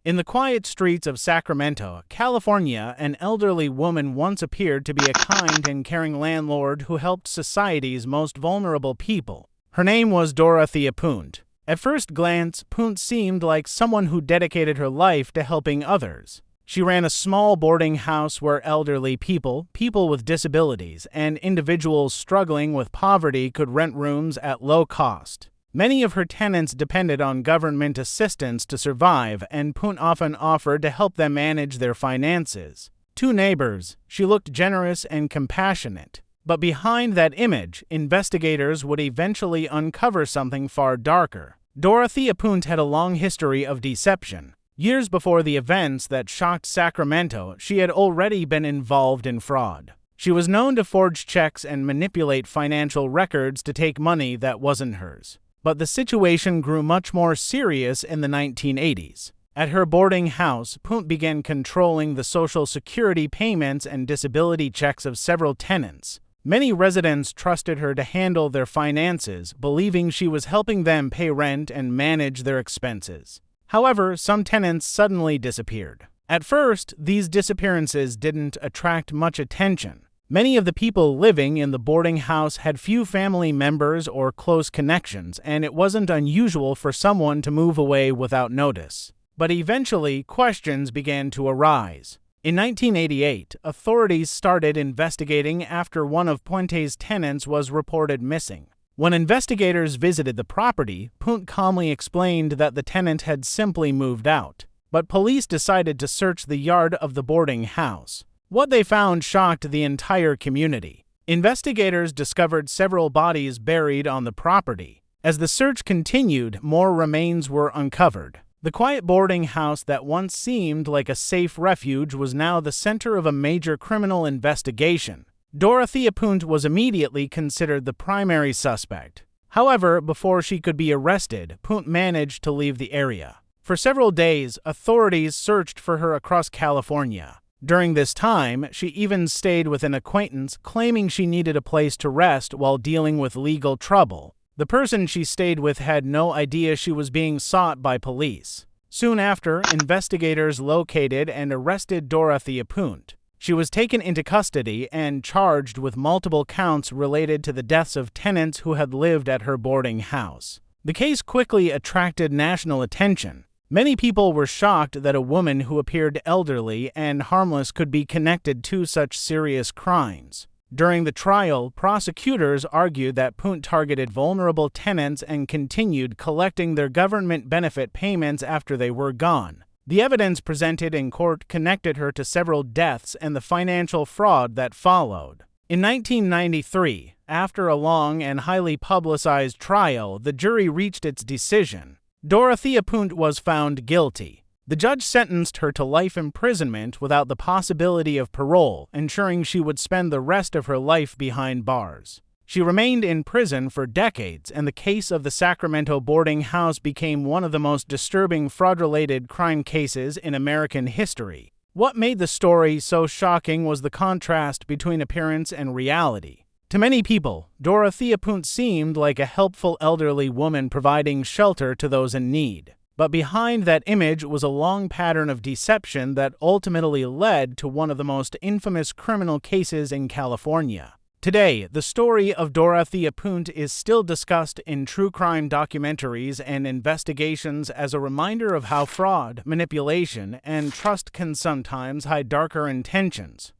In the quiet streets of Sacramento, California, an elderly woman once appeared to be a kind and caring landlord who helped society's most vulnerable people. Her name was Dorothea Puente. At first glance, Puente seemed like someone who dedicated her life to helping others. She ran a small boarding house where elderly people, people with disabilities, and individuals struggling with poverty could rent rooms at low cost. Many of her tenants depended on government assistance to survive, and Puente often offered to help them manage their finances. To neighbors, she looked generous and compassionate. But behind that image, investigators would eventually uncover something far darker. Dorothea Puente had a long history of deception. Years before the events that shocked Sacramento, she had already been involved in fraud. She was known to forge checks and manipulate financial records to take money that wasn't hers. But the situation grew much more serious in the 1980s. At her boarding house, Puente began controlling the Social Security payments and disability checks of several tenants. Many residents trusted her to handle their finances, believing she was helping them pay rent and manage their expenses. However, some tenants suddenly disappeared. At first, these disappearances didn't attract much attention. Many of the people living in the boarding house had few family members or close connections, and it wasn't unusual for someone to move away without notice. But eventually, questions began to arise. In 1988, authorities started investigating after one of Puente's tenants was reported missing. When investigators visited the property, Puente calmly explained that the tenant had simply moved out. But police decided to search the yard of the boarding house. What they found shocked the entire community. Investigators discovered several bodies buried on the property. As the search continued, more remains were uncovered. The quiet boarding house that once seemed like a safe refuge was now the center of a major criminal investigation. Dorothea Puente was immediately considered the primary suspect. However, before she could be arrested, Puente managed to leave the area. For several days, authorities searched for her across California. During this time, she even stayed with an acquaintance, claiming she needed a place to rest while dealing with legal trouble. The person she stayed with had no idea she was being sought by police. Soon after, investigators located and arrested Dorothea Puente. She was taken into custody and charged with multiple counts related to the deaths of tenants who had lived at her boarding house. The case quickly attracted national attention. Many people were shocked that a woman who appeared elderly and harmless could be connected to such serious crimes. During the trial, prosecutors argued that Puente targeted vulnerable tenants and continued collecting their government benefit payments after they were gone. The evidence presented in court connected her to several deaths and the financial fraud that followed. In 1993, after a long and highly publicized trial, the jury reached its decision. Dorothea Puente was found guilty. The judge sentenced her to life imprisonment without the possibility of parole, ensuring she would spend the rest of her life behind bars. She remained in prison for decades, and the case of the Sacramento boarding house became one of the most disturbing fraud-related crime cases in American history. What made the story so shocking was the contrast between appearance and reality. To many people, Dorothea Puente seemed like a helpful elderly woman providing shelter to those in need. But behind that image was a long pattern of deception that ultimately led to one of the most infamous criminal cases in California. Today, the story of Dorothea Puente is still discussed in true crime documentaries and investigations as a reminder of how fraud, manipulation, and trust can sometimes hide darker intentions.